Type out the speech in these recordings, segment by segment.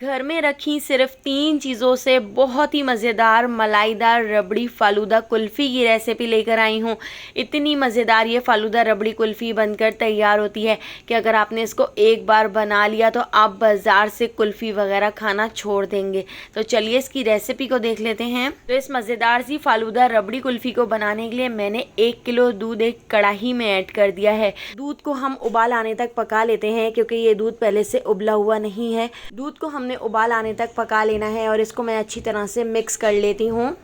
घर में रखी सिर्फ 3 चीज़ों से बहुत ही मज़ेदार मलाईदार रबड़ी फालूदा कुल्फ़ी की रेसिपी लेकर आई हूँ। इतनी मज़ेदार ये फालूदा रबड़ी कुल्फ़ी बनकर तैयार होती है कि अगर आपने इसको एक बार बना लिया तो आप बाज़ार से कुल्फ़ी वगैरह खाना छोड़ देंगे। तो चलिए इसकी रेसिपी को देख लेते हैं। तो इस मज़ेदार सी फालूदा रबड़ी कुल्फ़ी को बनाने के लिए मैंने 1 किलो दूध एक कढ़ाई में ऐड कर दिया है। दूध को हम उबाल आने तक पका लेते हैं क्योंकि ये दूध पहले से उबला हुआ नहीं है। दूध को हमने उबाल आने तक पका लेना है और इसको मैं अच्छी तरह से मिक्स कर लेती हूँ।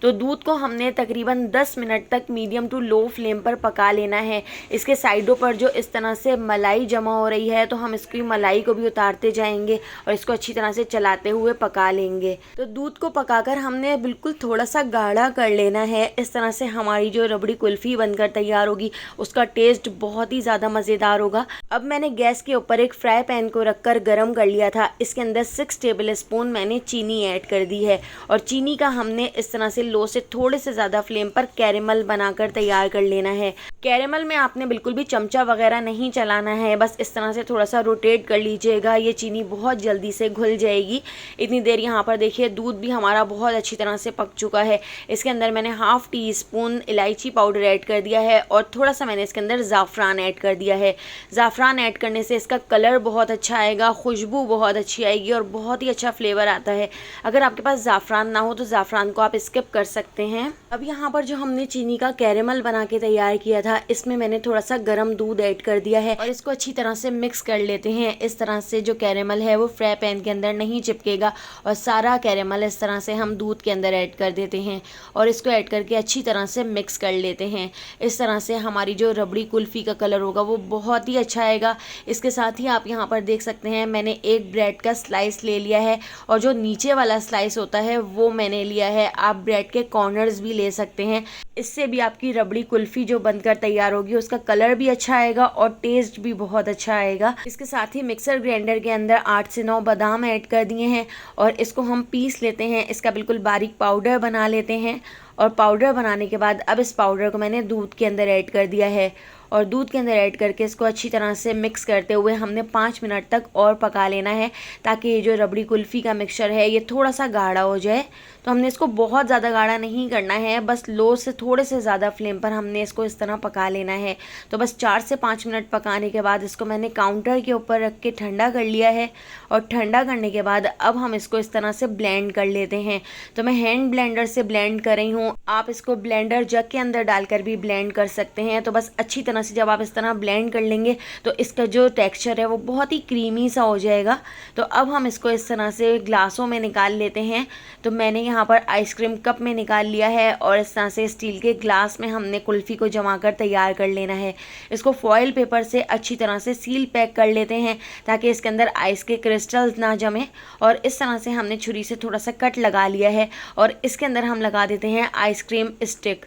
तो दूध को हमने तकरीबन 10 मिनट तक मीडियम टू लो फ्लेम पर पका लेना है। इसके साइडों पर जो इस तरह से मलाई जमा हो रही है तो हम इसकी मलाई को भी उतारते जाएंगे और इसको अच्छी तरह से चलाते हुए पका लेंगे। तो दूध को पकाकर हमने बिल्कुल थोड़ा सा गाढ़ा कर लेना है। इस तरह से हमारी जो रबड़ी कुल्फ़ी बनकर तैयार होगी उसका टेस्ट बहुत ही ज़्यादा मज़ेदार होगा। अब मैंने गैस के ऊपर एक फ्राई पैन को रखकर गर्म कर लिया था। इसके अंदर 6 टेबल स्पून मैंने चीनी ऐड कर दी है और चीनी का हमने इस तरह से लो से थोड़े से ज़्यादा फ्लेम पर कैरेमल बनाकर तैयार कर लेना है। कैरेमल में आपने बिल्कुल भी चमचा वगैरह नहीं चलाना है, बस इस तरह से थोड़ा सा रोटेट कर लीजिएगा। ये चीनी बहुत जल्दी से घुल जाएगी। इतनी देर यहाँ पर देखिए दूध भी हमारा बहुत अच्छी तरह से पक चुका है। इसके अंदर मैंने हाफ़ टी स्पून इलायची पाउडर ऐड कर दिया है और थोड़ा सा मैंने इसके अंदर ज़ाफ़रान ऐड कर दिया है। ज़ाफ़रान ऐड करने से इसका कलर बहुत अच्छा आएगा, खुशबू बहुत अच्छी आएगी और बहुत ही अच्छा फ्लेवर आता है। अगर आपके पास ज़ाफ़रान ना हो तो ज़ाफ़रान को आप स्किप कर सकते हैं। अब यहाँ पर जो हमने चीनी का कैरेमल बना के तैयार किया था इसमें मैंने थोड़ा सा गर्म दूध ऐड कर दिया है और इसको अच्छी तरह से मिक्स कर लेते हैं। इस तरह से जो कैरेमल है वो फ्राई पैन के अंदर नहीं चिपकेगा और सारा कैरेमल इस तरह से हम दूध के अंदर ऐड कर देते हैं और इसको ऐड करके अच्छी तरह से मिक्स कर लेते हैं। इस तरह से हमारी जो रबड़ी कुल्फ़ी का कलर होगा वो बहुत ही अच्छा आएगा। इसके साथ ही आप यहाँ पर देख सकते हैं मैंने एक ब्रेड का स्लाइस ले लिया है और जो नीचे वाला स्लाइस होता है वो मैंने लिया है। आप ब्रेड के कॉर्नर्स भी ले सकते हैं। इससे भी आपकी रबड़ी कुल्फ़ी जो बनकर तैयार होगी उसका कलर भी अच्छा आएगा और टेस्ट भी बहुत अच्छा आएगा। इसके साथ ही मिक्सर ग्राइंडर के अंदर 8 से 9 बादाम ऐड कर दिए हैं और इसको हम पीस लेते हैं। इसका बिल्कुल बारीक पाउडर बना लेते हैं और पाउडर बनाने के बाद अब इस पाउडर को मैंने दूध के अंदर ऐड कर दिया है और दूध के अंदर ऐड करके इसको अच्छी तरह से मिक्स करते हुए हमने 5 मिनट तक और पका लेना है ताकि ये जो रबड़ी कुल्फ़ी का मिक्सचर है ये थोड़ा सा गाढ़ा हो जाए। तो हमने इसको बहुत ज़्यादा गाढ़ा नहीं करना है, बस लो से थोड़े से ज़्यादा फ्लेम पर हमने इसको इस तरह पका लेना है। तो बस 4 से 5 मिनट पकाने के बाद इसको मैंने काउंटर के ऊपर रख के ठंडा कर लिया है और ठंडा करने के बाद अब हम इसको इस तरह से ब्लेंड कर लेते हैं। तो मैं हैंड ब्लेंडर से ब्लेंड कर रही हूँ, आप इसको ब्लेंडर जग के अंदर डालकर भी ब्लेंड कर सकते हैं। तो बस अच्छी तरह से जब आप इस तरह ब्लेंड कर लेंगे तो इसका जो टेक्सचर है वो बहुत ही क्रीमी सा हो जाएगा। तो अब हम इसको इस तरह से ग्लासों में निकाल लेते हैं। तो मैंने यहाँ पर आइसक्रीम कप में निकाल लिया है और इस तरह से स्टील के ग्लास में हमने कुल्फ़ी को जमा कर तैयार कर लेना है। इसको फॉइल पेपर से अच्छी तरह से सील पैक कर लेते हैं ताकि इसके अंदर आइस के क्रिस्टल्स ना जमे। और इस तरह से हमने छुरी से थोड़ा सा कट लगा लिया है और इसके अंदर हम लगा देते हैं आइसक्रीम स्टिक।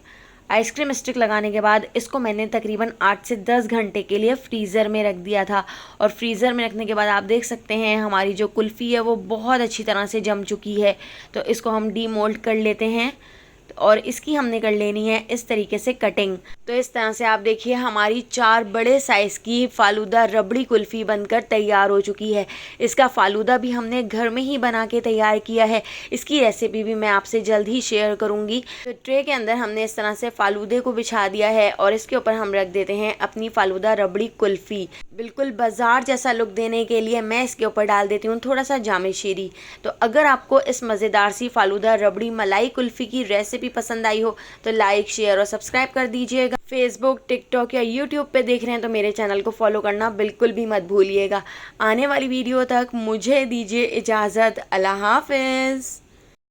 आइसक्रीम स्टिक लगाने के बाद इसको मैंने तकरीबन 8 से 10 घंटे के लिए फ्रीज़र में रख दिया था और फ्रीज़र में रखने के बाद आप देख सकते हैं हमारी जो कुल्फ़ी है वो बहुत अच्छी तरह से जम चुकी है। तो इसको हम डीमोल्ड कर लेते हैं और इसकी हमने कर लेनी है इस तरीके से कटिंग। तो इस तरह से आप देखिए हमारी 4 बड़े साइज़ की फालूदा रबड़ी कुल्फ़ी बनकर तैयार हो चुकी है। इसका फालूदा भी हमने घर में ही बना के तैयार किया है। इसकी रेसिपी भी मैं आपसे जल्द ही शेयर करूंगी। तो ट्रे के अंदर हमने इस तरह से फालूदे को बिछा दिया है और इसके ऊपर हम रख देते हैं अपनी फालूदा रबड़ी कुल्फ़ी। बिल्कुल बाजार जैसा लुक देने के लिए मैं इसके ऊपर डाल देती हूँ थोड़ा सा जामे शीरी। तो अगर आपको इस मज़ेदार सी फालूदा रबड़ी मलाई कुल्फ़ी की रेसिपी पसंद आई हो तो लाइक, शेयर और सब्सक्राइब कर दीजिएगा। फेसबुक, टिकटॉक या यूट्यूब पे देख रहे हैं तो मेरे चैनल को फॉलो करना बिल्कुल भी मत भूलिएगा। आने वाली वीडियो तक मुझे दीजिए इजाज़त। अल्लाह हाफ़िज़।